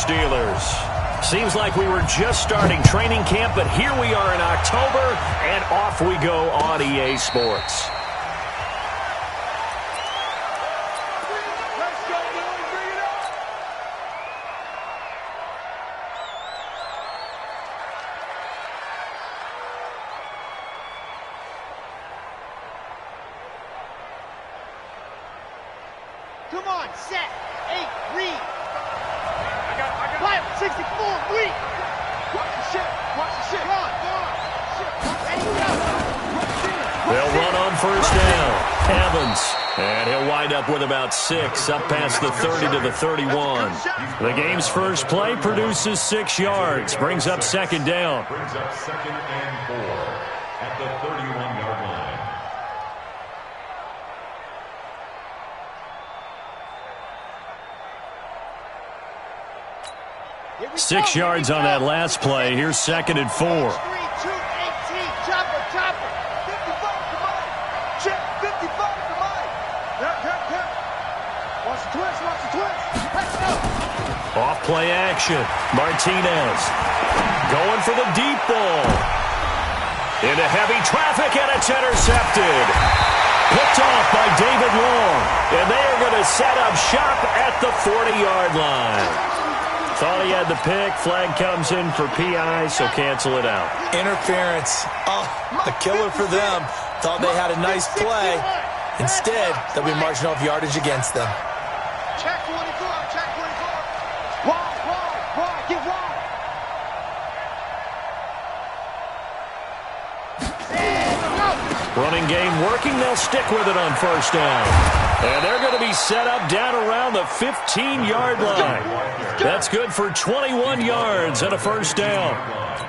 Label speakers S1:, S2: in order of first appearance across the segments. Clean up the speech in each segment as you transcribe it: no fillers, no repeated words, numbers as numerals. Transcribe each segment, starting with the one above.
S1: Steelers. Seems like we were just starting training camp, but here we are in October, and off we go on EA Sports.
S2: Come on, set, 8, read. I got 64, read. Watch the shit, Go on. Ready, go.
S1: They'll run on first down. Evans. And he'll wind up with about 6, up past the 30 to the 31. The game's first play produces 6 yards, brings up second down.
S3: Brings up 2nd and 4 at the 31-yard line.
S1: 6 yards on that last play. Here's 2nd and 4.
S2: 3, 2, 18, chopper. 55, come on. Check, 55, come on. Watch the twist. Let's go.
S1: Off play action. Martinez going for the deep ball. Into heavy traffic, and it's intercepted. Picked off by David Long. And they are going to set up shop at the 40-yard line. Thought he had the pick. Flag comes in for PI, so cancel it out.
S4: Interference. Oh, a killer for them. Thought they had a nice play. Instead, they'll be marching off yardage against them.
S2: Check 24. Wide. Get wide.
S1: Running game working. They'll stick with it on first down. And they're going to be set up down around the 15-yard line. That's good for 21 yards and a first down.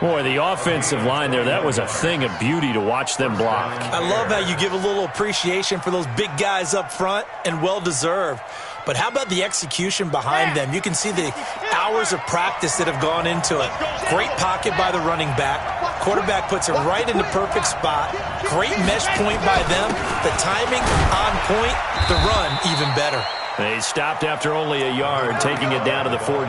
S1: Boy, the offensive line there, that was a thing of beauty to watch them block.
S4: I love how you give a little appreciation for those big guys up front, and well-deserved. But how about the execution behind them? You can see the hours of practice that have gone into it. Great pocket by the running back. Quarterback puts it right in the perfect spot. Great mesh point by them. The timing on point. The run even better.
S1: They stopped after only a yard, taking it down to the 14.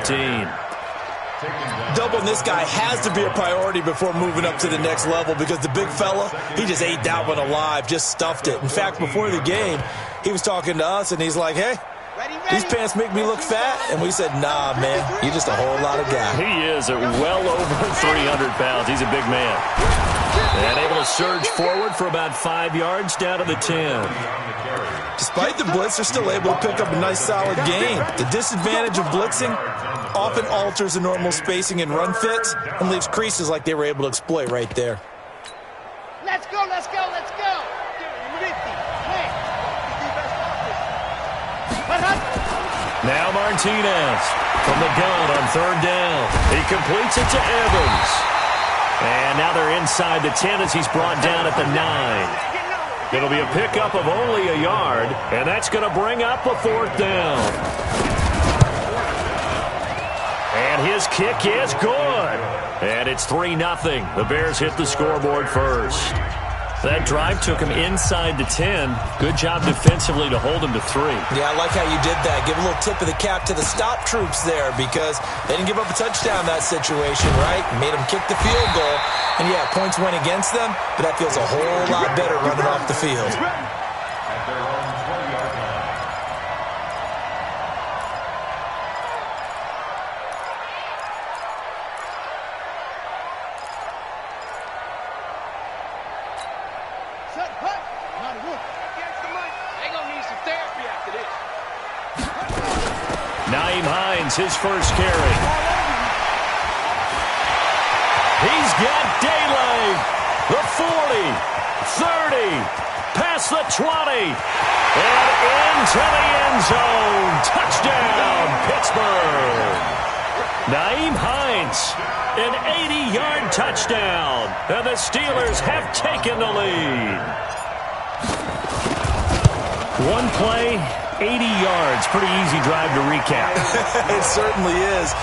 S4: Doubling this guy has to be a priority before moving up to the next level, because the big fella, he just ate that one alive, just stuffed it. In fact, before the game, he was talking to us, and he's like, hey, these pants make me look fat. And we said, nah, man, you're just a whole lot of guy.
S1: He is at well over 300 pounds. He's a big man. And able to surge forward for about 5 yards down to the 10.
S4: Despite the blitz, they're still able to pick up a nice, solid gain. The disadvantage of blitzing often alters the normal spacing and run fits and leaves creases like they were able to exploit right there.
S2: Let's go.
S1: Now Martinez from the gun on third down. He completes it to Evans. And now they're inside the 10 as he's brought down at the 9. It'll be a pickup of only a yard, and that's going to bring up a 4th down. And his kick is good. And it's 3-0. The Bears hit the scoreboard first. That drive took him inside the 10. Good job defensively to hold him to 3.
S4: Yeah, I like how you did that. Give a little tip of the cap to the stop troops there, because they didn't give up a touchdown in that situation, right? Made them kick the field goal. And, yeah, points went against them, but that feels a whole lot better running off the field.
S3: At their own 20-yard line.
S1: His first carry. He's got daylight. The 40, 30, past the 20, and into the end zone. Touchdown, Pittsburgh. Naeem Hines, an 80-yard touchdown, and the Steelers have taken the lead. One play, 80 yards. Pretty easy drive to recap.
S4: It certainly is.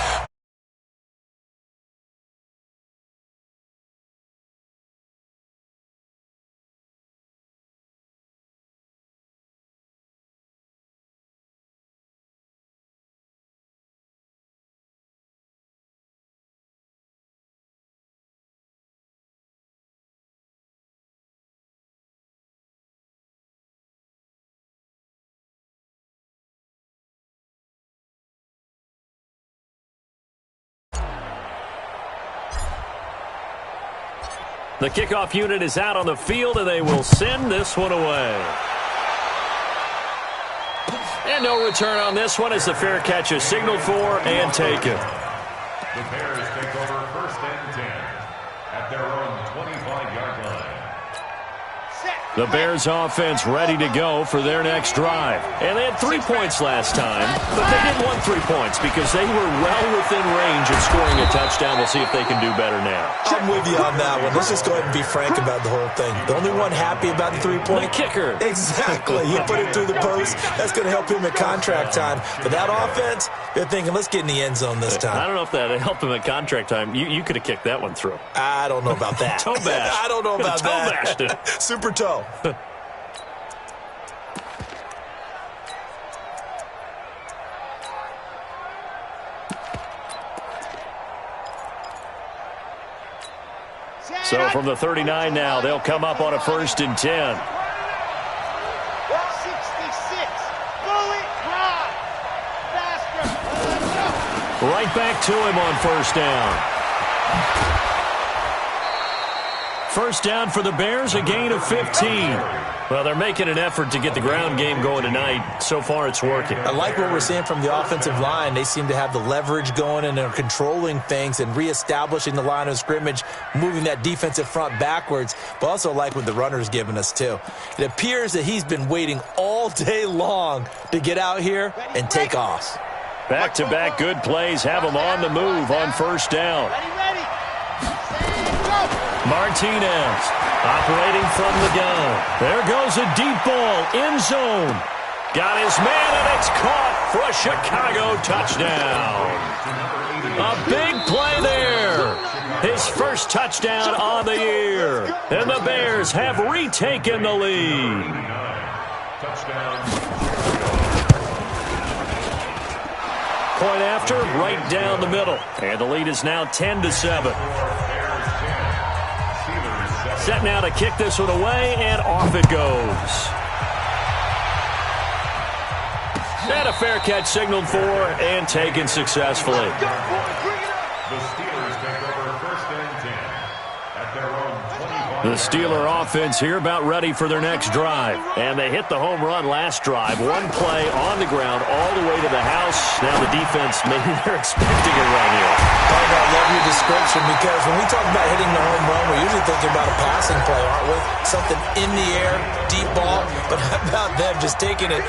S1: The kickoff unit is out on the field, and they will send this one away. And no return on this one as the fair catch is signaled for and taken.
S3: The Bears take over 1st and 10 at their own 25-yard line.
S1: The Bears offense ready to go for their next drive. And they had 3 points last time, but they didn't want 3 points because they were well within range of scoring a touchdown. We'll see if they can do better now.
S4: I'm with you on that one. Let's just go ahead and be frank about the whole thing. The only one happy about the 3-point?
S1: The kicker.
S4: Exactly. He put it through the post. That's going to help him at contract time. But that offense, they're thinking, let's get in the end zone this time.
S1: I don't know if that helped him at contract time. You could have kicked that one through.
S4: I don't know about that.
S1: Toe bash.
S4: I don't know about
S1: toe
S4: that.
S1: Bashed it.
S4: Super toe.
S1: So from the 39 now, they'll come up on a 1st and 10.
S2: 66. Bullet drive. Faster.
S1: Right back to him on 1st down. 1st down for the Bears, a gain of 15. Well, they're making an effort to get the ground game going tonight. So far, it's working.
S4: I like what we're seeing from the offensive line. They seem to have the leverage going, and they're controlling things and reestablishing the line of scrimmage, moving that defensive front backwards, but also like what the runner's giving us, too. It appears that he's been waiting all day long to get out here and take off.
S1: Back-to-back good plays have him on the move on 1st down.
S2: Ready.
S1: Martinez operating from the gun. There goes a deep ball, end zone. Got his man, and it's caught for a Chicago touchdown. A big play there. His first touchdown on the year. And the Bears have retaken the lead. Point after, right down the middle. And the lead is now 10-7. Set now to kick this one away, and off it goes. And a fair catch signaled for and taken successfully.
S3: The Steelers take over 1st and 10 at their own 25.
S1: The Steeler offense here about ready for their next drive. And they hit the home run last drive. One play on the ground all the way to the house. Now the defense, maybe they're expecting a run here.
S4: I love your description, because when we talk about hitting the home run, we're usually thinking about a passing play, aren't we? Something in the air, deep ball. But how about them just taking it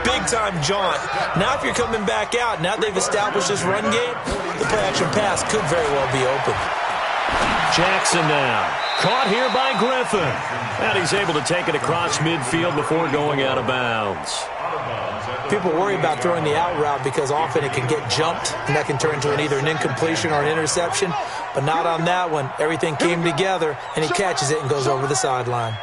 S4: big-time jaunt? Now if you're coming back out, now they've established this run game, the play-action pass could very well be open.
S1: Jackson now. Caught here by Griffin. And he's able to take it across midfield before going out of bounds.
S4: People worry about throwing the out route because often it can get jumped, and that can turn into either an incompletion or an interception. But not on that one. Everything came together, and he catches it and goes over the sideline.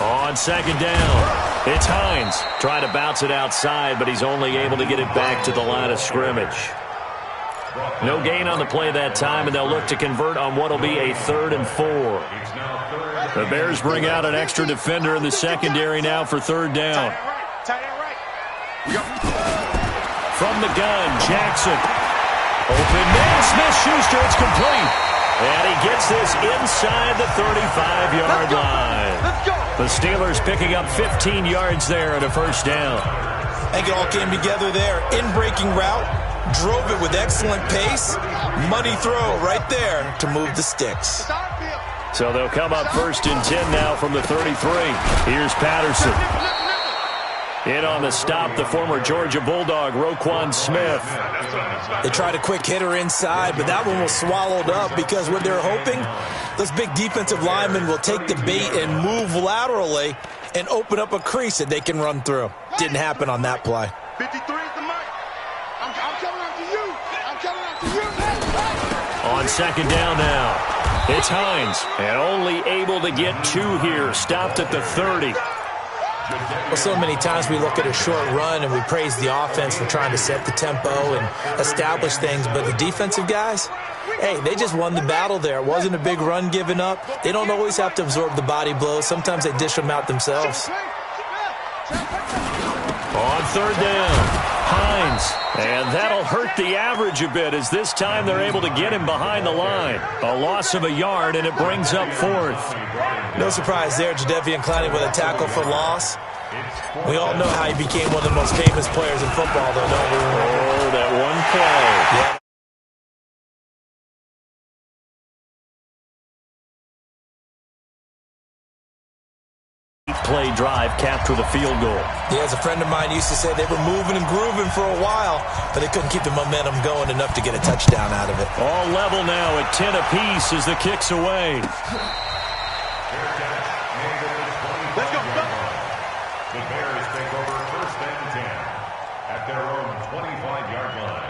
S1: On 2nd down, it's Hines. Trying to bounce it outside, but he's only able to get it back to the line of scrimmage. No gain on the play that time, and they'll look to convert on what will be a 3rd and 4. The Bears bring out an extra defender in the secondary now for 3rd down. From the gun, Jackson. Open man, Smith-Schuster, it's complete. And he gets this inside the 35-yard line. The Steelers picking up 15 yards there at a 1st down.
S4: I think it all came together there. In-breaking route, drove it with excellent pace. Money throw right there to move the sticks.
S1: So they'll come up 1st and 10 now from the 33. Here's Patterson. In on the stop, the former Georgia Bulldog, Roquan Smith.
S4: They tried a quick hitter inside, but that one was swallowed up because what they're hoping, those big defensive linemen will take the bait and move laterally and open up a crease that they can run through. Didn't happen on that play.
S2: 53 is the mark. I'm coming after you. I'm coming after you.
S1: On 2nd down now, it's Hines. And only able to get 2 here. Stopped at the 30.
S4: Well, so many times we look at a short run and we praise the offense for trying to set the tempo and establish things, but the defensive guys, hey, they just won the battle there. It wasn't a big run given up. They don't always have to absorb the body blows. Sometimes they dish them out themselves.
S1: On 3rd down, Hines. And that'll hurt the average a bit, as this time they're able to get him behind the line. A loss of a yard, and it brings up 4th.
S4: No surprise there, Lennie27's with a tackle for loss. We all know how he became one of the most famous players in football, though, don't we?
S1: Oh, that one play.
S4: Yeah.
S1: Play drive capped with a field goal.
S4: Yeah, as a friend of mine used to say, they were moving and grooving for a while, but they couldn't keep the momentum going enough to get a touchdown out of it.
S1: All level now at 10 apiece as the kick's away.
S2: Let's go.
S3: The Bears take over 1st and 10 at their own 25-yard line.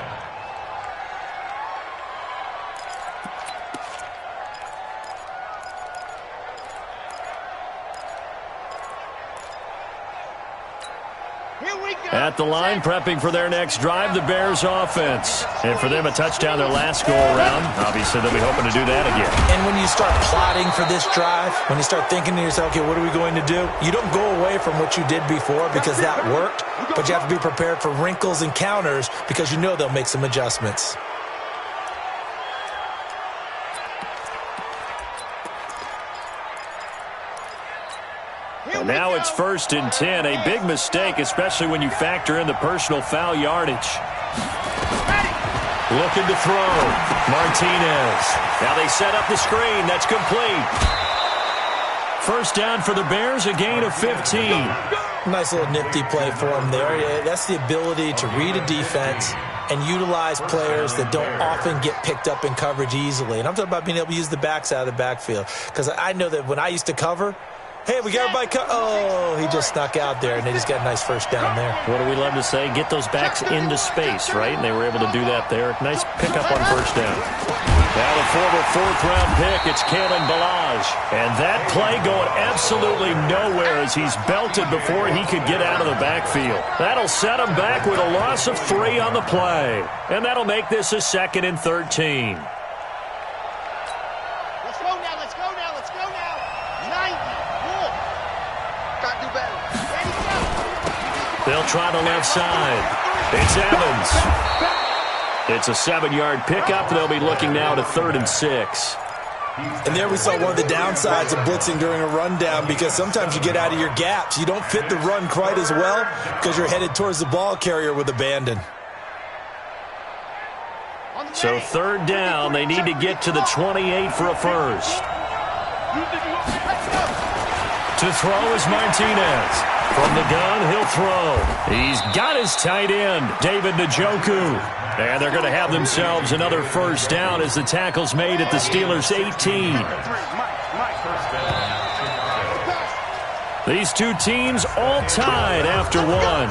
S1: At the line, prepping for their next drive, the Bears offense. And for them, a touchdown their last go-around. Obviously, they'll be hoping to do that again.
S4: And when you start plotting for this drive, when you start thinking to yourself, okay, what are we going to do? You don't go away from what you did before because that worked, but you have to be prepared for wrinkles and counters because you know they'll make some adjustments.
S1: Now it's 1st and 10, a big mistake, especially when you factor in the personal foul yardage. Looking to throw. Martinez. Now they set up the screen. That's complete. 1st down for the Bears, a gain of 15.
S4: Nice little nifty play for him there. Yeah, that's the ability to read a defense and utilize players that don't often get picked up in coverage easily. And I'm talking about being able to use the backs out of the backfield. Because I know that when I used to cover, hey, we got everybody oh, he just snuck out there, and they just got a nice 1st down there.
S1: What do we love to say? Get those backs into space, right? And they were able to do that there. Nice pickup on 1st down. Now the former 4th-round pick, it's Kalen Ballage. And that play going absolutely nowhere as he's belted before he could get out of the backfield. That'll set him back with a loss of 3 on the play. And that'll make this a 2nd and 13.
S2: Let's go now. 90. Gotta do better. Ready, go.
S1: They'll try the left side. It's Evans. It's a 7-yard pickup. They'll be looking now to 3rd and 6.
S4: And there we saw one of the downsides of blitzing during a rundown, because sometimes you get out of your gaps. You don't fit the run quite as well because you're headed towards the ball carrier with abandon.
S1: So 3rd down, they need to get to the 28 for a 1st. To throw is Martinez. From the gun, he'll throw. He's got his tight end, David Njoku. And they're going to have themselves another 1st down as the tackle's made at the Steelers' 18. These two teams all tied after one.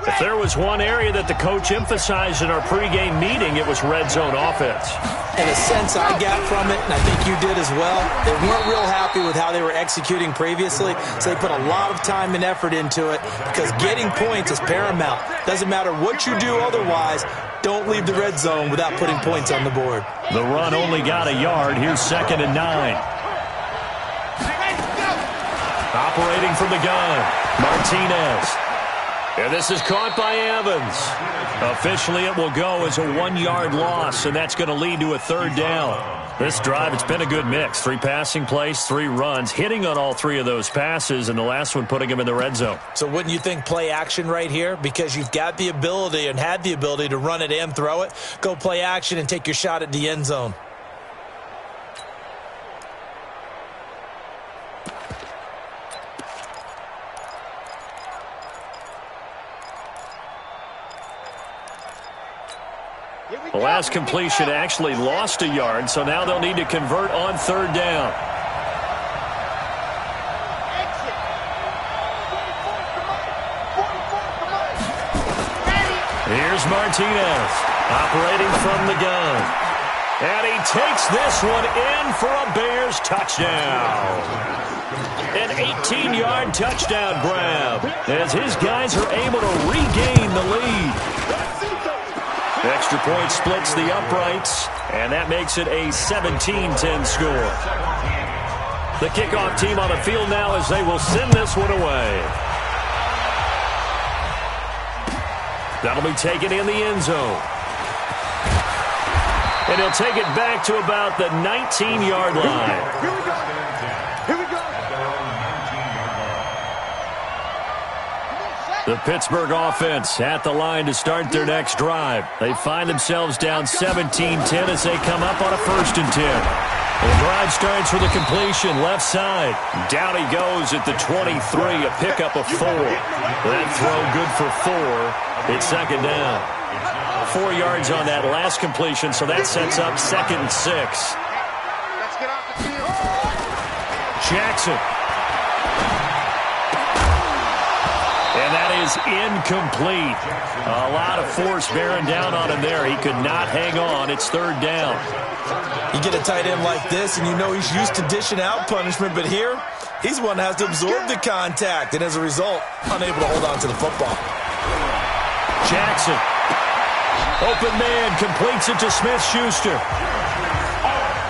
S1: If there was one area that the coach emphasized in our pregame meeting, it was red zone offense.
S4: And a sense I got from it, and I think you did as well, they weren't real happy with how they were executing previously, so they put a lot of time and effort into it because getting points is paramount. Doesn't matter what you do otherwise, don't leave the red zone without putting points on the board.
S1: The run only got a yard. Here's 2nd and 9. Operating from the gun, Martinez. And this is caught by Evans. Officially, it will go as a 1-yard loss, and that's going to lead to a 3rd down. This drive, it's been a good mix. 3 passing plays, 3 runs, hitting on all 3 of those passes, and the last one putting him in the red zone.
S4: So wouldn't you think play action right here? Because you've got the ability and had the ability to run it and throw it. Go play action and take your shot at the end zone.
S1: The last completion actually lost a yard, so now they'll need to convert on 3rd down. Here's Martinez, operating from the gun. And he takes this one in for a Bears touchdown. An 18-yard touchdown grab as his guys are able to regain the lead. Extra point splits the uprights, and that makes it a 17-10 score. The kickoff team on the field now as they will send this one away. That'll be taken in the end zone. And he'll take it back to about the 19-yard line.
S2: Here we go. Here we go.
S1: The Pittsburgh offense at the line to start their next drive. They find themselves down 17-10 as they come up on a 1st and 10. The drive starts with a completion left side. Down he goes at the 23, a pickup of 4. That throw good for 4. It's 2nd down. 4 yards on that last completion, so that sets up 2nd and 6.
S2: Let's get off the field.
S1: Jackson. And that is incomplete. A lot of force bearing down on him there. He could not hang on. It's 3rd down.
S4: You get a tight end like this, and you know he's used to dishing out punishment, but here, he's the one that has to absorb the contact, and as a result, unable to hold on to the football.
S1: Jackson. Open man, completes it to Smith-Schuster.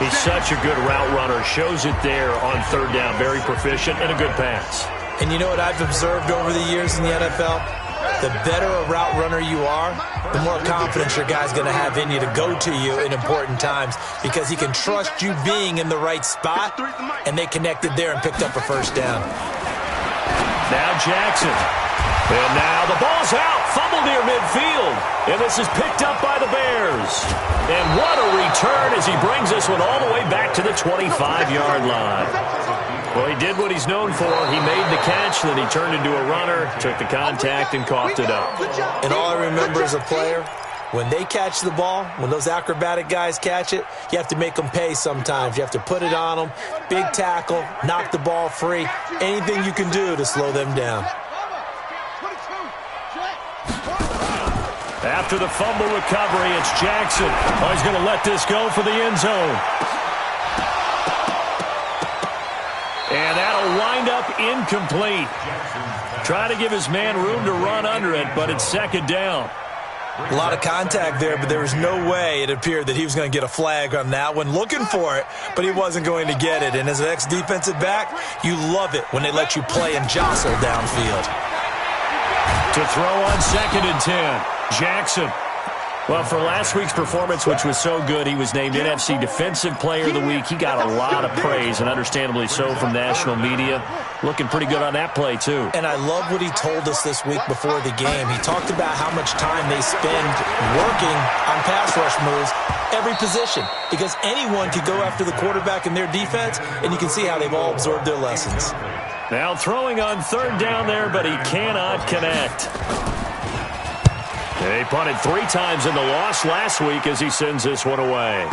S1: He's such a good route runner. Shows it there on 3rd down. Very proficient and a good pass.
S4: And you know what I've observed over the years in the NFL? The better a route runner you are, the more confidence your guy's going to have in you to go to you in important times because he can trust you being in the right spot, and they connected there and picked up a 1st down.
S1: Now Jackson. And now the ball's out. Fumble near midfield. And this is picked up by the Bears. And what a return as he brings this one all the way back to the 25-yard line. Well, he did what he's known for. He made the catch, then he turned into a runner, took the contact, and coughed it up.
S4: And all I remember as a player, when they catch the ball, when those acrobatic guys catch it, you have to make them pay sometimes. You have to put it on them, big tackle, knock the ball free, anything you can do to slow them down.
S1: After the fumble recovery, it's Jackson. Oh, he's going to let this go for the end zone. And that'll wind up incomplete. Trying to give his man room to run under it, but it's 2nd down.
S4: A lot of contact there, but there was no way it appeared that he was going to get a flag on that one. Looking for it, but he wasn't going to get it. And as an ex-defensive back, you love it when they let you play and jostle downfield.
S1: To throw on 2nd and 10. Jackson. Well, for last week's performance, which was so good, he was named NFC Defensive Player of the Week. He got a lot of praise, and understandably so, from national media. Looking pretty good on that play, too.
S4: And I love what he told us this week before the game. He talked about how much time they spend working on pass rush moves, every position, because anyone could go after the quarterback in their defense, and you can see how they've all absorbed their lessons.
S1: Now throwing on 3rd down there, but he cannot connect. He punted 3 times in the loss last week as he sends this one away.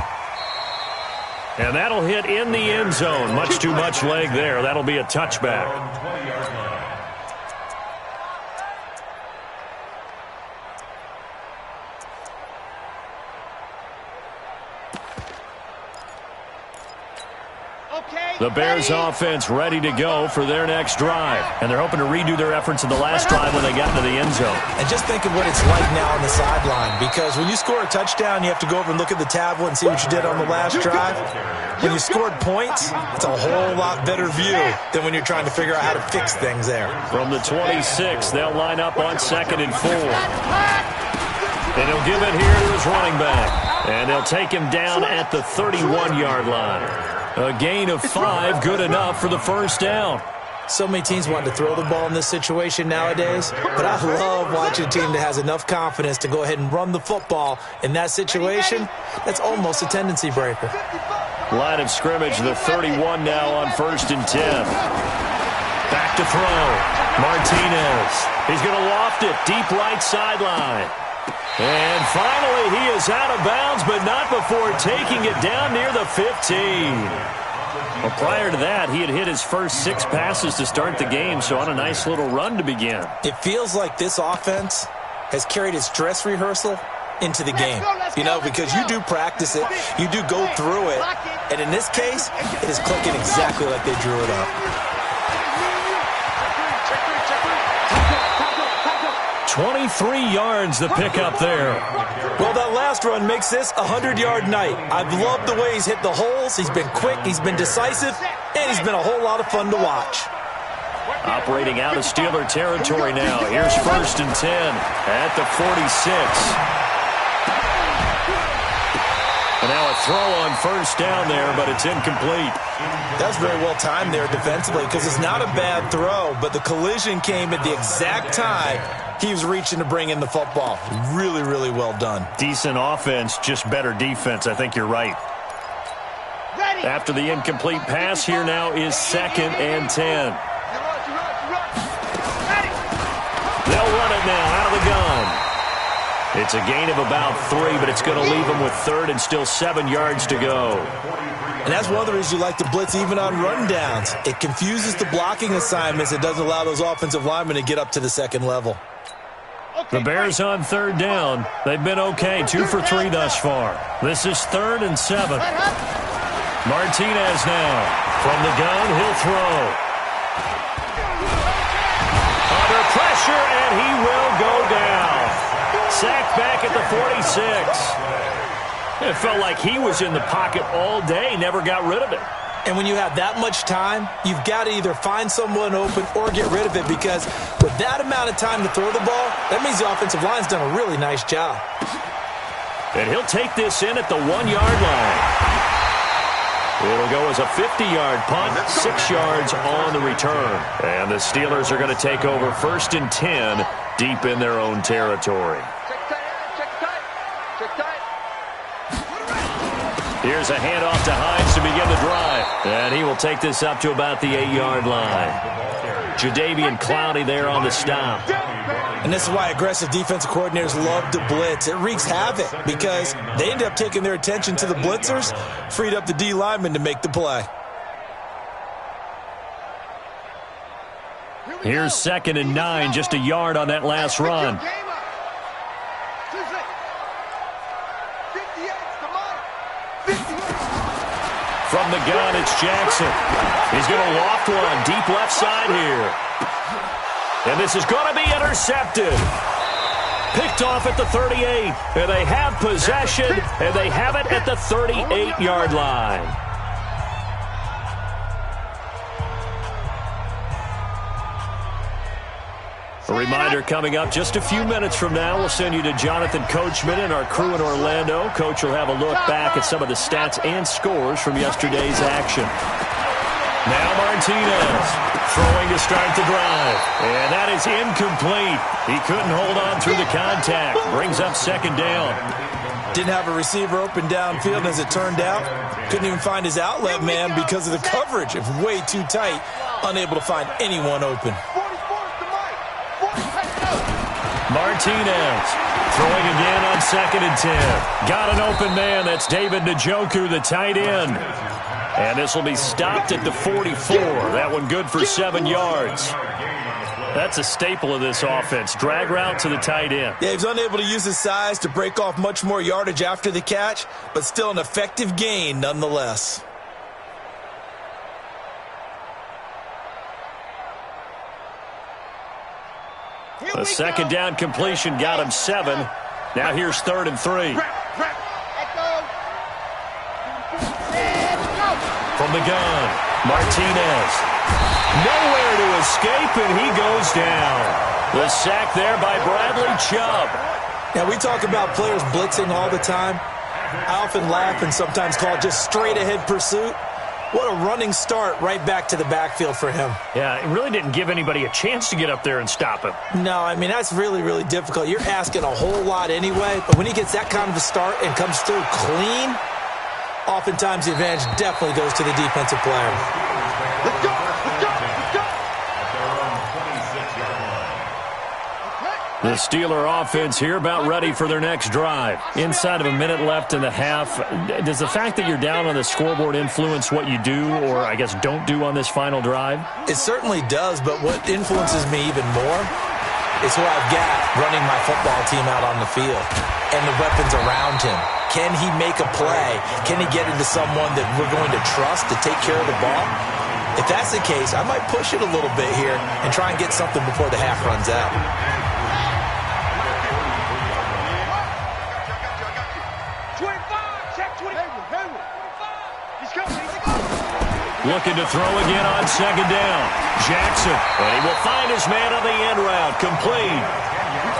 S1: And that'll hit in the end zone. Much too much leg there. That'll be a touchback. The Bears offense ready to go for their next drive. And they're hoping to redo their efforts in the last drive when they got into the end zone.
S4: And just think of what it's like now on the sideline, because when you score a touchdown, you have to go over and look at the tablet and see what you did on the last drive. When you scored points, it's a whole lot better view than when you're trying to figure out how to fix things there.
S1: From the 26, they'll line up on 2nd and 4. And he'll give it here to his running back. And they'll take him down at the 31-yard line. A gain of 5, good enough for the 1st down.
S4: So many teams want to throw the ball in this situation nowadays, but I love watching a team that has enough confidence to go ahead and run the football. In that situation, that's almost a tendency breaker.
S1: Line of scrimmage, the 31 now on 1st and 10. Back to throw. Martinez. He's going to loft it deep right sideline. And finally, he is out of bounds, but not before taking it down near the 15. Well, prior to that, he had hit his first 6 passes to start the game, so on a nice little run to begin.
S4: It feels like this offense has carried its dress rehearsal into the game, because you do practice it, you do go through it, and in this case, it is clicking exactly like they drew it up.
S1: 23 yards the pickup there.
S4: Well, that last run makes this a 100-yard night. I've loved the way he's hit the holes. He's been quick, he's been decisive, and he's been a whole lot of fun to watch.
S1: Operating out of Steeler territory now. Here's 1st and 10 at the 46. And now a throw on 1st down there, but it's incomplete.
S4: That's very well timed there defensively because it's not a bad throw, but the collision came at the exact time he was reaching to bring in the football. Really, really well done.
S1: Decent offense, just better defense. I think you're right. After the incomplete pass, here now is 2nd and 10. They'll run it now out of the gun. It's a gain of about 3, but it's going to leave them with 3rd and still 7 yards to go.
S4: And that's one of the reasons you like to blitz even on rundowns. It confuses the blocking assignments. It doesn't allow those offensive linemen to get up to the 2nd level.
S1: The Bears on 3rd down. They've been okay, 2 for 3 thus far. This is 3rd and 7. Martinez now. From the gun, he'll throw. Under pressure, and he will go down. Sacked back at the 46. It felt like he was in the pocket all day, never got rid of it.
S4: And when you have that much time, you've got to either find someone open or get rid of it because with that amount of time to throw the ball, that means the offensive line's done a really nice job.
S1: And he'll take this in at the 1-yard line. It'll go as a 50-yard punt, 6 yards on the return. And the Steelers are going to take over 1st and 10 deep in their own territory. Here's a handoff to Hines to begin the drive. And he will take this up to about the 8-yard line. Jadeveon Clowney there on the stop.
S4: And this is why aggressive defensive coordinators love to blitz. It wreaks havoc because they end up taking their attention to the blitzers, freed up the D lineman to make the play.
S1: Here's 2nd and 9, just a yard on that last run. From the gun, it's Jackson. He's going to loft one deep left side here. And this is going to be intercepted. Picked off at the 38. And they have possession, and they have it at the 38-yard line. A reminder coming up just a few minutes from now. We'll send you to Jonathan Coachman and our crew in Orlando. Coach will have a look back at some of the stats and scores from yesterday's action. Now Martinez throwing to start the drive. And that is incomplete. He couldn't hold on through the contact. Brings up 2nd down.
S4: Didn't have a receiver open downfield, as it turned out. Couldn't even find his outlet man because of the coverage. It's way too tight. Unable to find anyone open.
S1: Martinez throwing again on 2nd and 10. Got an open man. That's David Njoku, the tight end. And this will be stopped at the 44. That one good for 7 yards. That's a staple of this offense. Drag route to the tight end.
S4: Yeah, he was unable to use his size to break off much more yardage after the catch, but still an effective gain nonetheless.
S1: A 2nd down completion got him 7. Now here's 3rd and 3. From the gun, Martinez. Nowhere to escape, and he goes down. The sack there by Bradley Chubb.
S4: Now, we talk about players blitzing all the time. I often laugh and sometimes call it just straight-ahead pursuit. What a running start right back to the backfield for him.
S1: Yeah, it really didn't give anybody a chance to get up there and stop him.
S4: No, I mean, that's really, really difficult. You're asking a whole lot anyway, but when he gets that kind of a start and comes through clean, oftentimes the advantage definitely goes to the defensive player.
S2: Let's go! Let's go! Let's go!
S1: The Steeler offense here about ready for their next drive. Inside of a minute left in the half. Does the fact that you're down on the scoreboard influence what you do or, I guess, don't do on this final drive?
S4: It certainly does, but what influences me even more is who I've got running my football team out on the field and the weapons around him. Can he make a play? Can he get into someone that we're going to trust to take care of the ball? If that's the case, I might push it a little bit here and try and get something before the half runs out.
S2: 25, check 20. He's coming.
S1: Looking to throw again on second down. Jackson, and he will find his man on the end route. Complete.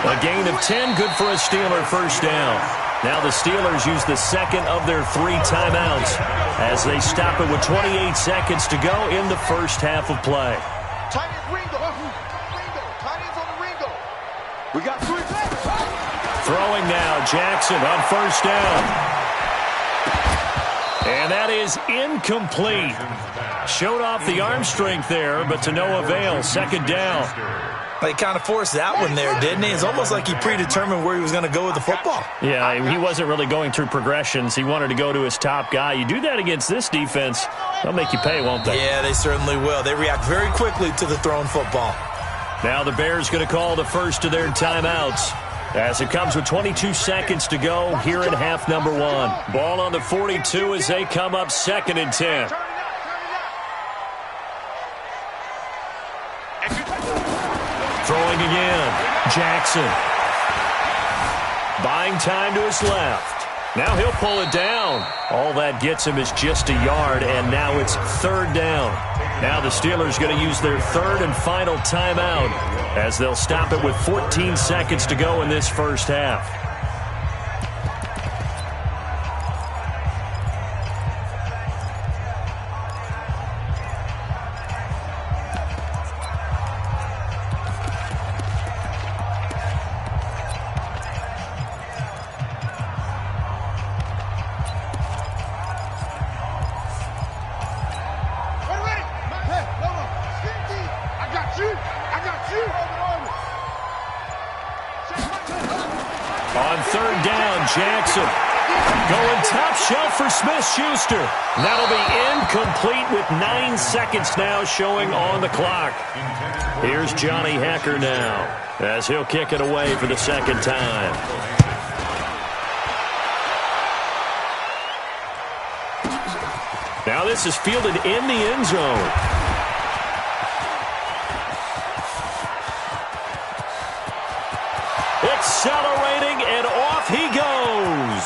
S1: A gain of 10, good for a Steeler first down. Now the Steelers use the second of their 3 timeouts as they stop it with 28 seconds to go in the first half of play.
S2: Tight end Ringo. Tight end's on the Ringo. We got 3 back.
S1: Throwing now, Jackson on first down. And that is incomplete. Showed off the arm strength there, but to no avail. Second down.
S4: He kind of forced that one there, didn't he? It's almost like he predetermined where he was going to go with the football.
S1: Yeah, he wasn't really going through progressions. He wanted to go to his top guy. You do that against this defense, they'll make you pay, won't they?
S4: Yeah, they certainly will. They react very quickly to the thrown football.
S1: Now the Bears going to call the first of their timeouts as it comes with 22 seconds to go here in half number 1. Ball on the 42 as they come up 2nd and 10. Throwing again. Jackson. Buying time to his left. Now he'll pull it down. All that gets him is just a yard, and now it's 3rd down. Now the Steelers going to use their 3rd and final timeout as they'll stop it with 14 seconds to go in this first half. On 3rd down, Jackson going top shelf for Smith-Schuster. That'll be incomplete with 9 seconds now showing on the clock. Here's Johnny Hecker now as he'll kick it away for the 2nd time. Now this is fielded in the end zone. Accelerating, and off he goes.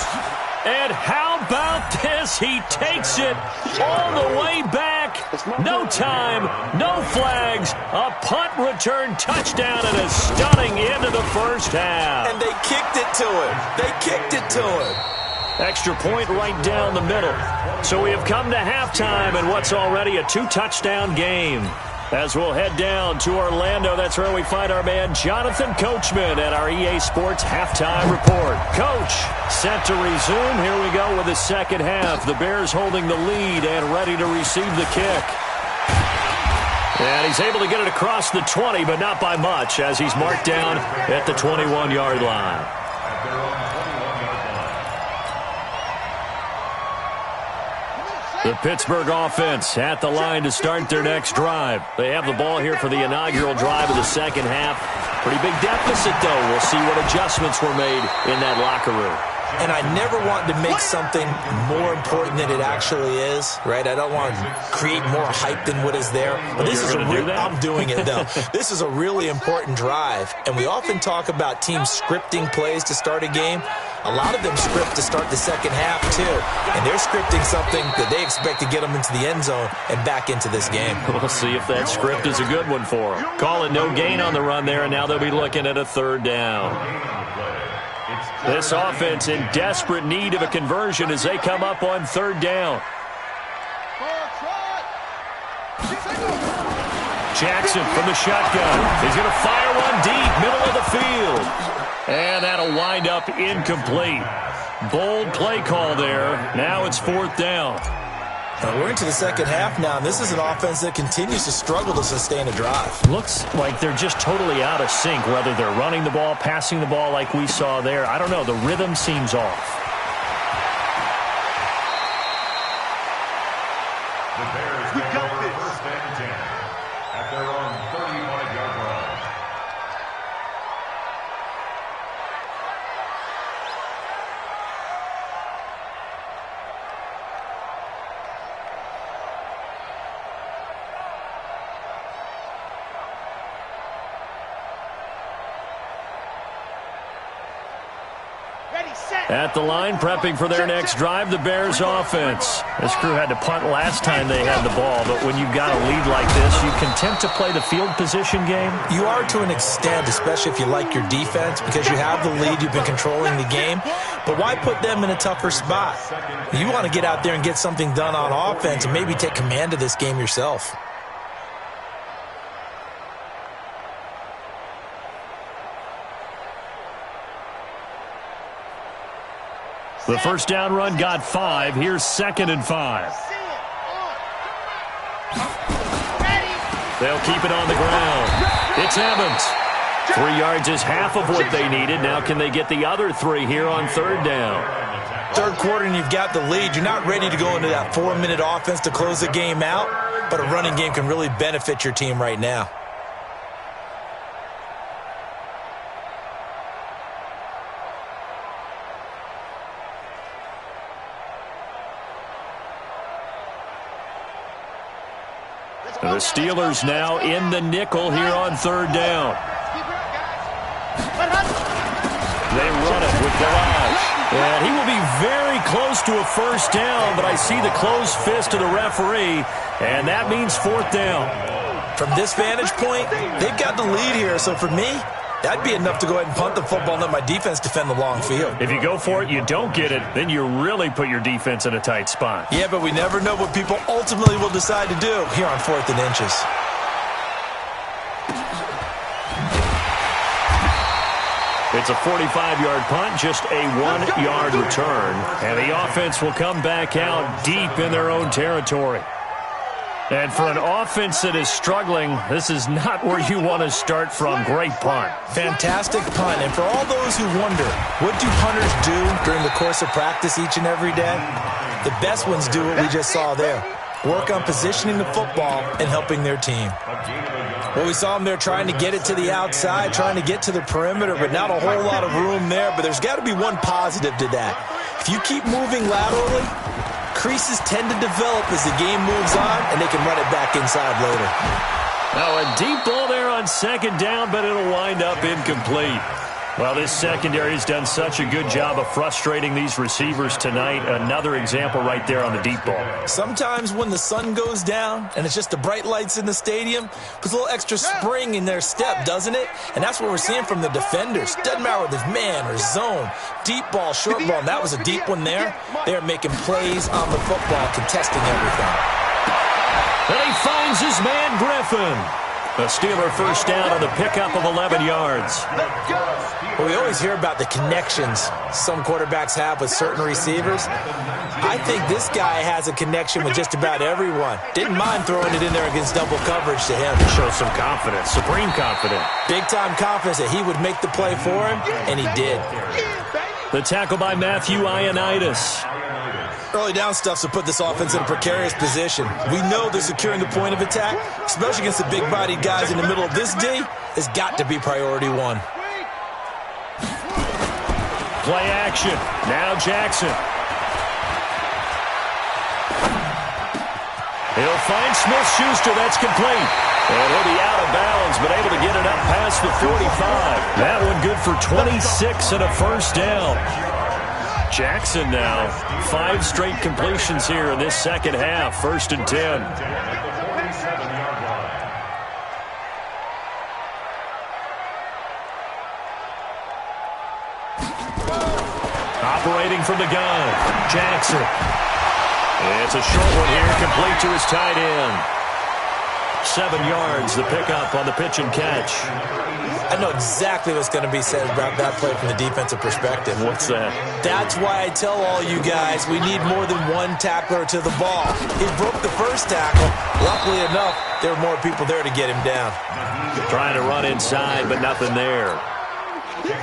S1: And how about this? He takes it all the way back. No time, no flags. A punt return touchdown and a stunning end of the first half.
S4: And they kicked it to him. They kicked it to him.
S1: Extra point right down the middle. So we have come to halftime in what's already a 2-touchdown game. As we'll head down to Orlando, that's where we find our man Jonathan Coachman at our EA Sports Halftime Report. Coach, set to resume. Here we go with the second half. The Bears holding the lead and ready to receive the kick. And he's able to get it across the 20, but not by much, as he's marked down at the 21-yard line. The Pittsburgh offense at the line to start their next drive. They have the ball here for the inaugural drive of the second half. Pretty big deficit, though. We'll see what adjustments were made in that locker room.
S4: And I never want to make something more important than it actually is, right? I don't want to create more hype than what is there. But this is I'm doing it, though. This is a really important drive. And we often talk about teams scripting plays to start a game. A lot of them script to start the second half, too. And they're scripting something that they expect to get them into the end zone and back into this game.
S1: We'll see if that script is a good one for them. Call it no gain on the run there, and now they'll be looking at a 3rd down. This offense in desperate need of a conversion as they come up on 3rd down. Jackson from the shotgun. He's going to fire one deep, middle of the field. And that'll wind up incomplete. Bold play call there. Now it's 4th down.
S4: We're into the second half now, and this is an offense that continues to struggle to sustain a drive.
S1: Looks like they're just totally out of sync, whether they're running the ball, passing the ball like we saw there. I don't know. The rhythm seems off.
S3: The Bears take over 1st and 10 at their own 35-yard line.
S1: At the line, prepping for their next drive, the Bears offense. This crew had to punt last time they had the ball, but when you've got a lead like this, you can tempt to play the field position game.
S4: You are to an extent, especially if you like your defense, because you have the lead, you've been controlling the game. But why put them in a tougher spot? You want to get out there and get something done on offense and maybe take command of this game yourself.
S1: The first down run got 5. Here's 2nd and 5. They'll keep it on the ground. It's Evans. 3 yards is half of what they needed. Now can they get the other 3 here on 3rd down?
S4: Third quarter and you've got the lead. You're not ready to go into that 4-minute offense to close the game out, but a running game can really benefit your team right now.
S1: The Steelers now in the nickel here on 3rd down. They run it with Garage. And he will be very close to a first down, but I see the closed fist of the referee, and that means 4th down.
S4: From this vantage point, they've got the lead here, so for me, that'd be enough to go ahead and punt the football and let my defense defend the long field.
S1: If you go for it, you don't get it, then you really put your defense in a tight spot.
S4: Yeah, but we never know what people ultimately will decide to do here on 4th and inches.
S1: It's a 45-yard punt, just a 1-yard return. And the offense will come back out deep in their own territory. And for an offense that is struggling, this is not where you want to start from. Great punt.
S4: Fantastic punt. And for all those who wonder, what do punters do during the course of practice each and every day? The best ones do what we just saw there. Work on positioning the football and helping their team. Well, we saw them there trying to get it to the outside, trying to get to the perimeter, but not a whole lot of room there. But there's got to be one positive to that. If you keep moving laterally, creases tend to develop as the game moves on, and they can run it back inside later.
S1: Now a deep ball there on 2nd down, but it'll wind up incomplete. Well, this secondary has done such a good job of frustrating these receivers tonight. Another example right there on the deep ball.
S4: Sometimes when the sun goes down and it's just the bright lights in the stadium, puts a little extra spring in their step, doesn't it? And that's what we're seeing from the defenders. Doesn't matter whether it's man or zone, deep ball, short ball, and that was a deep one there. They're making plays on the football, contesting everything.
S1: And he finds his man, Griffin. A Steeler first down on the pickup of 11 yards.
S4: Well, we always hear about the connections some quarterbacks have with certain receivers. I think this guy has a connection with just about everyone. Didn't mind throwing it in there against double coverage to him.
S1: Shows some confidence, supreme confidence.
S4: Big-time confidence that he would make the play for him, and he did.
S1: The tackle by Matthew Ioannidis.
S4: Early down stuff to put this offense in a precarious position. We know they're securing the point of attack, especially against the big-bodied guys in the middle of this D. Has got to be priority one.
S1: Play action. Now Jackson. He'll find Smith-Schuster. That's complete. And he'll be out of bounds, but able to get it up past the 45. That one good for 26 and a first down. Jackson now, 5 straight completions here in this second half. 1st and 10. Operating from the gun, Jackson. It's a short one here, complete to his tight end. 7 yards, the pickup on the pitch and catch.
S4: I know exactly what's going to be said about that play from the defensive perspective.
S1: What's that?
S4: That's why I tell all you guys we need more than one tackler to the ball. He broke the first tackle. Luckily enough, there were more people there to get him down.
S1: Trying to run inside, but nothing there.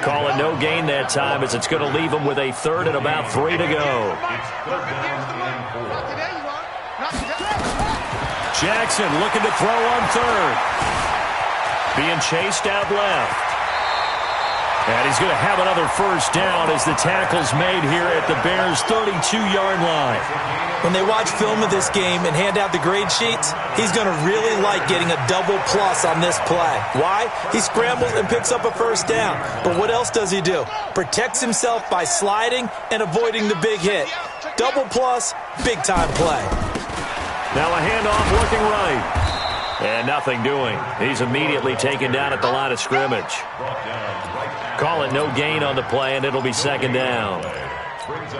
S1: Call it no gain that time as it's going to leave him with a 3rd and about 3 to go. Jackson looking to throw on 3rd. Being chased out left. And he's going to have another first down as the tackle's made here at the Bears' 32-yard line.
S4: When they watch film of this game and hand out the grade sheets, he's going to really like getting a double plus on this play. Why? He scrambles and picks up a first down. But what else does he do? Protects himself by sliding and avoiding the big hit. Double plus, big-time play.
S1: Now a handoff looking right. And nothing doing. He's immediately taken down at the line of scrimmage. Call it no gain on the play, and it'll be second down.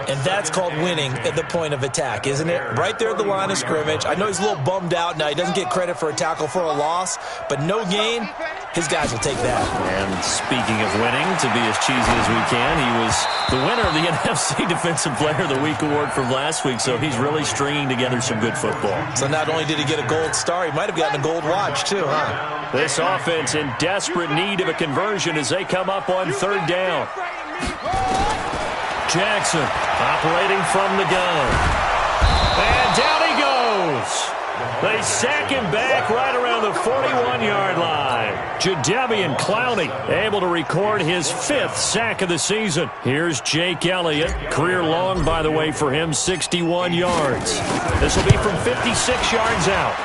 S4: And that's called winning at the point of attack, isn't it? Right there at the line of scrimmage. I know he's a little bummed out now. He doesn't get credit for a tackle for a loss, but no gain, his guys will take that.
S1: And speaking of winning, to be as cheesy as we can, he was the winner of the NFC Defensive Player of the Week award from last week, so he's really stringing together some good football.
S4: So not only did he get a gold star, he might have gotten a gold watch too, huh?
S1: This offense in desperate need of a conversion as they come up on third down. Jackson operating from the gun. And down he goes. They sack him back right around the 41-yard line. Jadeveon Clowney able to record his 5th sack of the season. Here's Jake Elliott. Career long, by the way, for him, 61 yards. This will be from 56 yards out.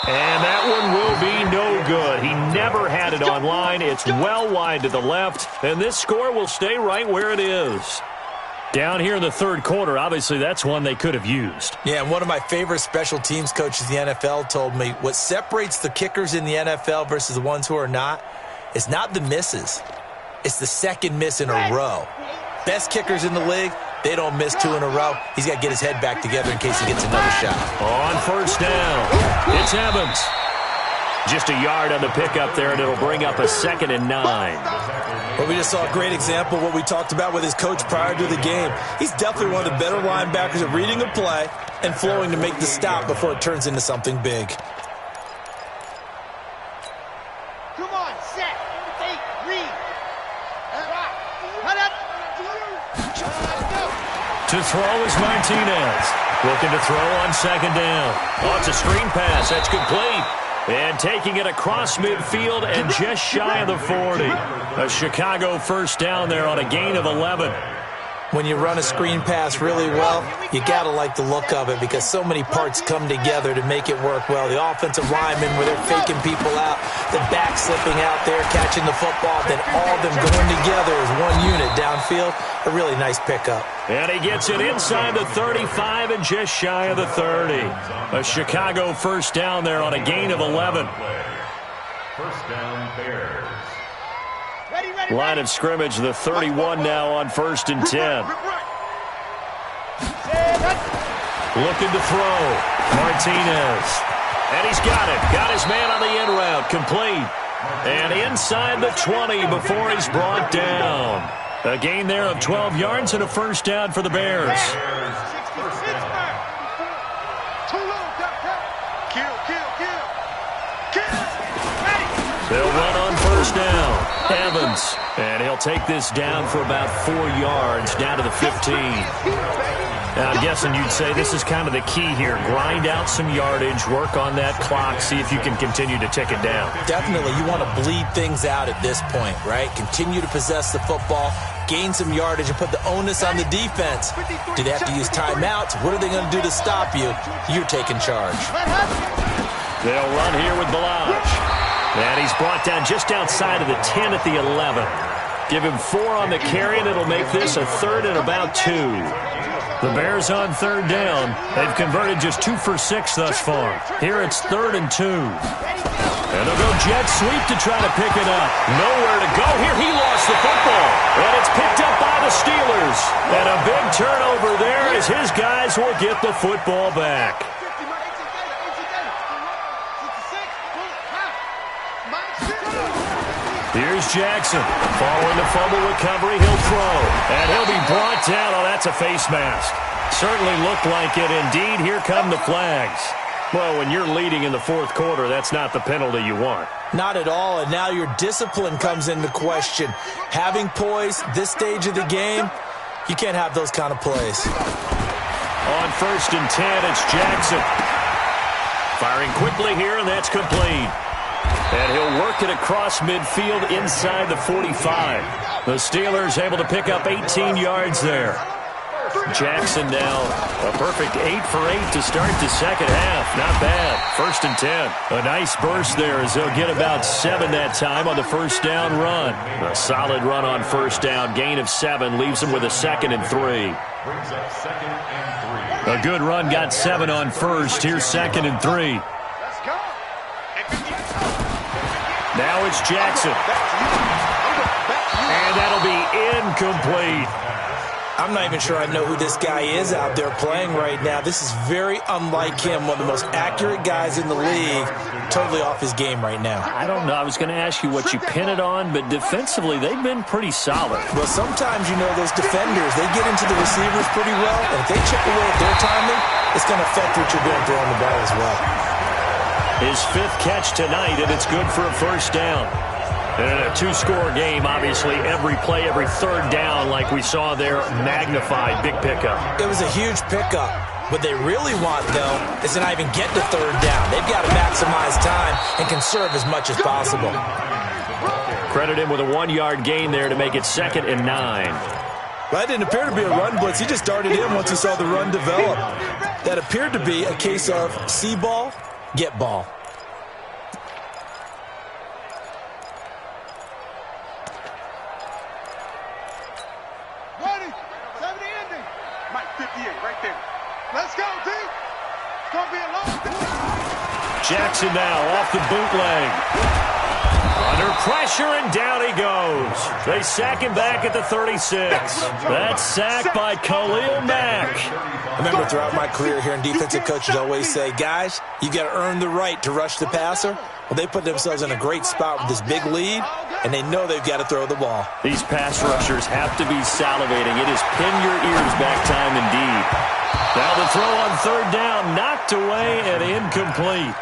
S1: And that one will be no good. He never had it on line. It's well wide to the left, and this score will stay right where it is. Down here in the third quarter, obviously that's one they could have used.
S4: Yeah, and one of my favorite special teams coaches in the NFL told me what separates the kickers in the NFL versus the ones who are not is not the misses. It's the second miss in a row. Best kickers in the league, they don't miss 2 in a row. He's got to get his head back together in case he gets another shot.
S1: On first down, it's Evans. Just a yard on the pickup there, and it'll bring up a 2nd and 9.
S4: Well, we just saw a great example of what we talked about with his coach prior to the game. He's definitely one of the better linebackers at reading a play and flowing to make the stop before it turns into something big.
S2: Come on, set, read.
S1: To throw is Martinez. Looking to throw on second down. Oh, it's a screen pass. That's complete. And taking it across midfield and just shy of the 40. A Chicago first down there on a gain of 11.
S4: When you run a screen pass really well, you got to like the look of it because so many parts come together to make it work well. The offensive linemen, where they're faking people out, the back slipping out there, catching the football, then all of them going together as one unit downfield. A really nice pickup.
S1: And he gets it inside the 35 and just shy of the 30. A Chicago first down there on a gain of 11.
S3: First down, Bears.
S1: Line of scrimmage, the 31 now on 1st and 10. Looking to throw. Martinez. And he's got it. Got his man on the in route. Complete. And inside the 20 before he's brought down. A gain there of 12 yards and a first down for the Bears. They'll run on first down. Evans. And he'll take this down for about 4 yards, down to the 15. Now, I'm guessing you'd say this is kind of the key here. Grind out some yardage, work on that clock, see if you can continue to tick it down.
S4: Definitely. You want to bleed things out at this point, right? Continue to possess the football, gain some yardage, and put the onus on the defense. Do they have to use timeouts? What are they going to do to stop you? You're taking charge.
S1: They'll run here with Balaj. And he's brought down just outside of the 10 at the 11. Give him 4 on the carry, and it'll make this a 3rd and about 2. The Bears on third down. They've converted just 2 for 6 thus far. Here it's 3rd and 2. And they'll go jet sweep to try to pick it up. Nowhere to go. Here he lost the football. And it's picked up by the Steelers. And a big turnover there as his guys will get the football back. Here's Jackson. Following the fumble recovery, he'll throw. And he'll be brought down. Oh, that's a face mask. Certainly looked like it. Indeed, here come the flags. Well, when you're leading in the 4th quarter, that's not the penalty you want.
S4: Not at all, and now your discipline comes into question. Having poise this stage of the game, you can't have those kind of plays.
S1: On 1st and 10, it's Jackson. Firing quickly here, and that's complete. And he'll work it across midfield inside the 45. The Steelers able to pick up 18 yards there. Jackson now a perfect 8 for 8 to start the second half. Not bad. 1st and 10. A nice burst there as they'll get about 7 that time on the first down run. A solid run on first down. Gain of 7 leaves them with a 2nd and 3.
S3: Brings up 2nd and 3.
S1: A good run got 7 on first. Here's 2nd and 3. Now it's Jackson. And that'll be incomplete.
S4: I'm not even sure I know who this guy is out there playing right now. This is very unlike him, one of the most accurate guys in the league, totally off his game right now.
S1: I don't know. I was going to ask you what you pin it on, but defensively, they've been pretty solid.
S4: Well, sometimes, you know, those defenders, they get into the receivers pretty well, and if they chip away at their timing, it's going to affect what you're doing throwing the ball as well.
S1: His 5th catch tonight, and it's good for a first down. And in a 2-score game, obviously, every play, every third down, like we saw there, magnified. Big pickup.
S4: It was a huge pickup. What they really want, though, is to not even get to third down. They've got to maximize time and conserve as much as possible.
S1: Credit him with a 1-yard gain there to make it 2nd and 9.
S4: Well, that didn't appear to be a run blitz. He just started in once he saw the run develop. That appeared to be a case of see ball, get ball.
S2: Let's go, D. It's going to be a long
S1: Jackson now off the bootleg. Under pressure, and down he goes. They sack him back at the 36. That's sacked by Khalil Mack.
S4: I remember throughout my career here in defensive coaches always say, guys, you got to earn the right to rush the passer. Well, they put themselves in a great spot with this big lead, and they know they've got to throw the ball.
S1: These pass rushers have to be salivating. It is pin your ears back time indeed. Now the throw on third down, knocked away and incomplete.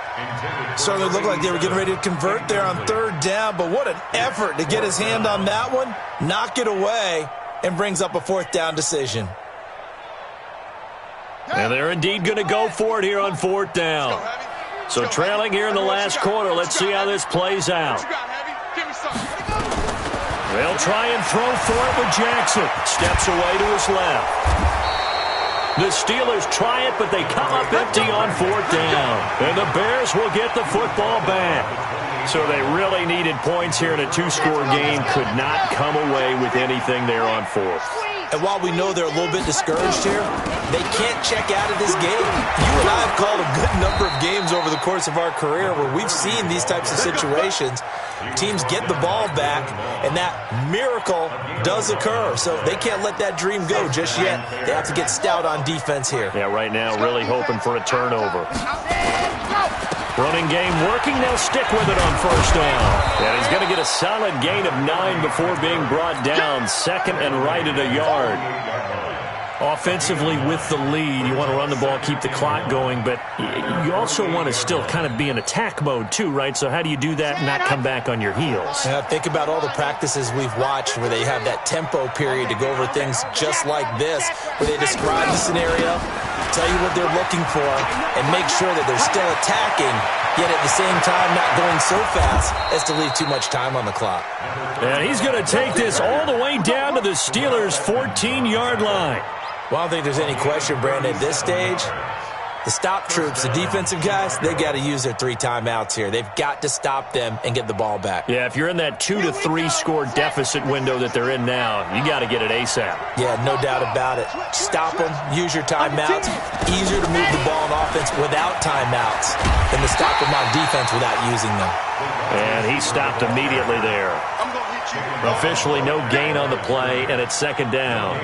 S4: Certainly looked like they were getting ready to convert there on third down, but what an effort to get his hand on that one, knock it away, and brings up a 4th down decision.
S1: And they're indeed going to go for it here on 4th down. So trailing here in the last quarter, let's see how this plays out. They'll try and throw for it with Jackson. Steps away to his left. The Steelers try it, but they come up empty on 4th down. And the Bears will get the football back. So they really needed points here in a 2-score game. Could not come away with anything there on 4th.
S4: And while we know they're a little bit discouraged here, they can't check out of this game. You and I have called a good number of games over the course of our career where we've seen these types of situations. Teams get the ball back, and that miracle does occur. So they can't let that dream go just yet. They have to get stout on defense here.
S1: Yeah, right now really hoping for a turnover. Running game working. They'll stick with it on first down. And he's going to get a solid gain of 9 before being brought down. 2nd and right at a yard. Offensively with the lead, you want to run the ball, keep the clock going, but you also want to still kind of be in attack mode too, right? So how do you do that and not come back on your heels?
S4: Yeah, think about all the practices we've watched where they have that tempo period to go over things just like this, where they describe the scenario, tell you what they're looking for, and make sure that they're still attacking, yet at the same time not going so fast as to leave too much time on the clock.
S1: And he's going to take this all the way down to the Steelers' 14-yard line.
S4: Well, I don't think there's any question, Brandon, at this stage, the stop troops, the defensive guys, they got to use their 3 timeouts here. They've got to stop them and get the ball back.
S1: Yeah, if you're in that 2 to 3 score deficit window that they're in now, you got to get it ASAP.
S4: Yeah, no doubt about it. Stop them, use your timeouts. Easier to move the ball on offense without timeouts than to stop them on defense without using them.
S1: And he stopped immediately there. Officially no gain on the play, and it's 2nd down.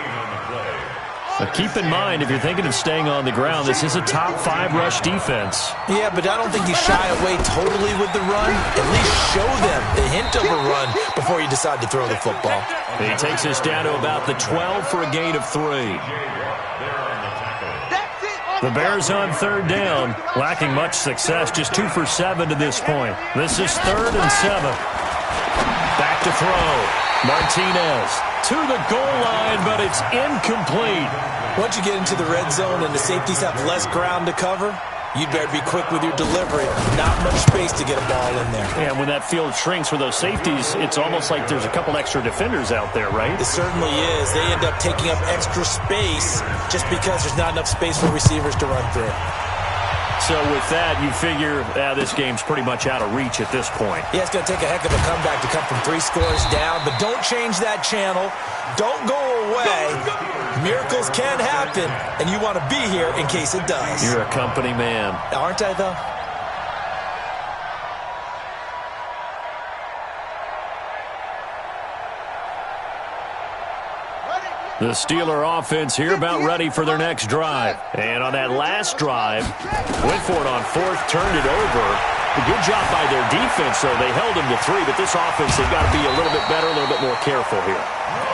S1: But keep in mind, if you're thinking of staying on the ground, this is a top 5 rush defense.
S4: Yeah, but I don't think you shy away totally with the run. At least show them the hint of a run before you decide to throw the football.
S1: He takes us down to about the 12 for a gain of 3. The Bears on 3rd down, lacking much success, just 2 for 7 to this point. This is 3rd and 7. Back to throw. Martinez to the goal line, but it's incomplete.
S4: Once you get into the red zone and the safeties have less ground to cover, you'd better be quick with your delivery. Not much space to get a ball in there.
S1: Yeah, when that field shrinks with those safeties, it's almost like there's a couple extra defenders out there, right?
S4: It certainly is. They end up taking up extra space just because there's not enough space for receivers to run through.
S1: So with that, you figure this game's pretty much out of reach at this point.
S4: Yeah, it's going to take a heck of a comeback to come from 3 scores down, but don't change that channel. Don't go away. Miracles can happen, and you want to be here in case it does.
S1: You're a company man.
S4: Aren't I, though?
S1: The Steeler offense here about ready for their next drive. And on that last drive, went for it on 4th, turned it over. A good job by their defense, though. They held him to 3, but this offense, they've got to be a little bit better, a little bit more careful here.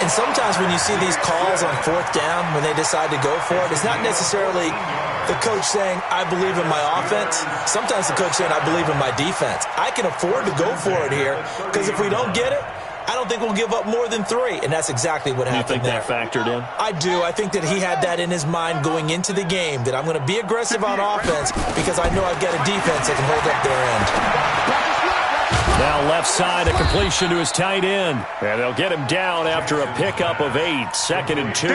S4: And sometimes when you see these calls on 4th down, when they decide to go for it, it's not necessarily the coach saying, I believe in my offense. Sometimes the coach saying, I believe in my defense. I can afford to go for it here, because if we don't get it, I don't think we'll give up more than 3, and that's exactly what happened there.
S1: You think that factored in?
S4: I do. I think that he had that in his mind going into the game, that I'm going to be aggressive on offense because I know I've got a defense that can hold up their end.
S1: Now left side, a completion to his tight end. And they'll get him down after a pickup of 8, 2nd and 2.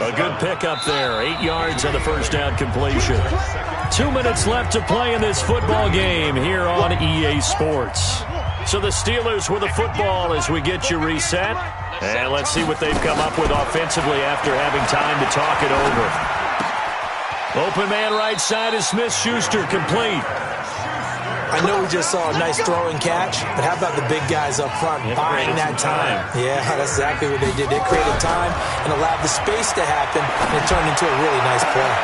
S1: A good pickup there, 8 yards on the first down completion. 2 minutes left to play in this football game here on EA Sports. So the Steelers with the football as we get you reset. And let's see what they've come up with offensively after having time to talk it over. Open man right side is Smith-Schuster, complete.
S4: I know we just saw a nice throw and catch, but how about the big guys up front buying that time? Yeah, that's exactly what they did. They created time and allowed the space to happen, and it turned into a really nice play.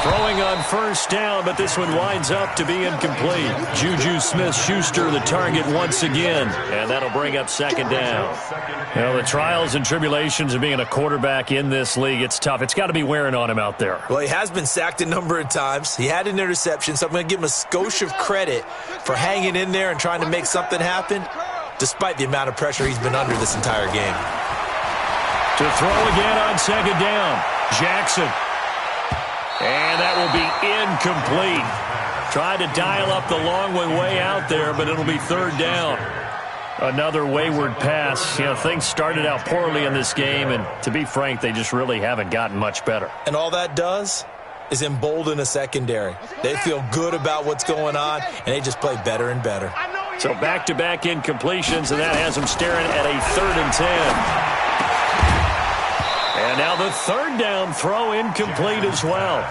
S1: Throwing on first down, but this one winds up to be incomplete. Juju Smith-Schuster the target once again, and that'll bring up 2nd down. Well, the trials and tribulations of being a quarterback in this league, it's tough. It's got to be wearing on him out there.
S4: Well, he has been sacked a number of times. He had an interception, so I'm going to give him a skosh of credit for hanging in there and trying to make something happen, despite the amount of pressure he's been under this entire game.
S1: To throw again on 2nd down, Jackson. And that will be incomplete. Tried to dial up the long one way out there, but it'll be 3rd down. Another wayward pass. You know, things started out poorly in this game, and to be frank, they just really haven't gotten much better.
S4: And all that does is embolden a secondary. They feel good about what's going on, and they just play better and better.
S1: So back-to-back incompletions, and that has them staring at a 3rd and 10. And now the 3rd down throw incomplete as well.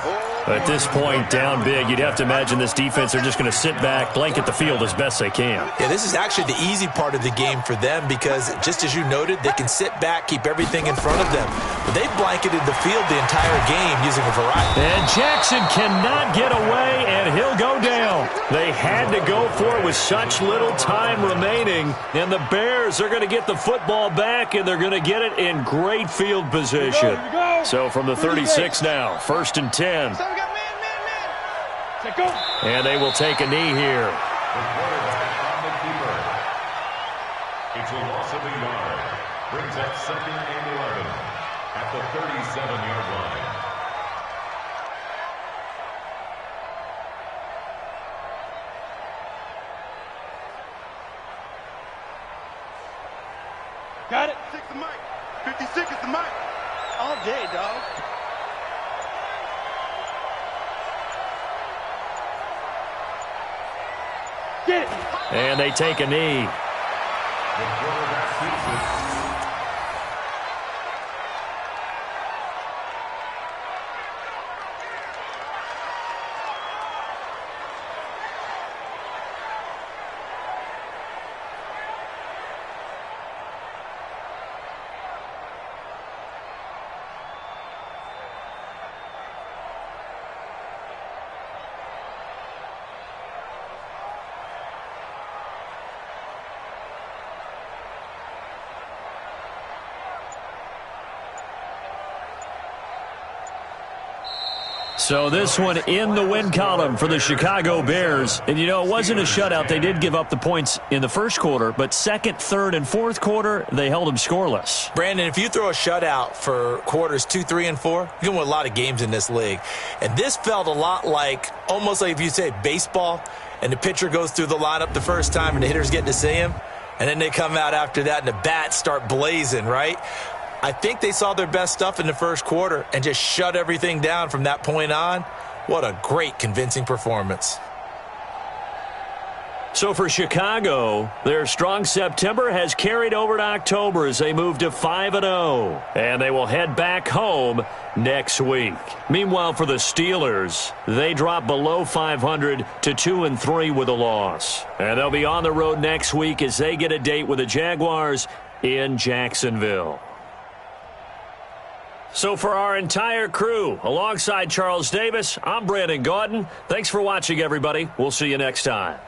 S1: At this point, down big, you'd have to imagine this defense are just going to sit back, blanket the field as best they can.
S4: Yeah, this is actually the easy part of the game for them because, just as you noted, they can sit back, keep everything in front of them. But they've blanketed the field the entire game using a variety.
S1: And Jackson cannot get away, and he'll go down. They had to go for it with such little time remaining, and the Bears are going to get the football back, and they're going to get it in great field position. So from the 36 now, 1st and 10. And they will take a knee here.
S3: The quarterback on the keeper. It's a loss of a yard. Brings up 2nd and 11 at the 37-yard line.
S2: Got it. 6 the mic. 56 is the mic. All day, dog. Get it.
S1: And they take a knee.
S3: The quarterback keeps it.
S1: So this one in the win column for the Chicago Bears. And, you know, it wasn't a shutout. They did give up the points in the first quarter, but second, third, and fourth quarter, they held them scoreless.
S4: Brandon, if you throw a shutout for quarters 2, 3, and 4, you can win a lot of games in this league. And this felt a lot like, almost like if you say baseball, and the pitcher goes through the lineup the first time and the hitters get to see him, and then they come out after that and the bats start blazing, right? I think they saw their best stuff in the first quarter and just shut everything down from that point on. What a great, convincing performance.
S1: So for Chicago, their strong September has carried over to October as they move to 5-0. And they will head back home next week. Meanwhile, for the Steelers, they drop below 500 to 2-3 with a loss. And they'll be on the road next week as they get a date with the Jaguars in Jacksonville. So for our entire crew, alongside Charles Davis, I'm Brandon Gaudin. Thanks for watching, everybody. We'll see you next time.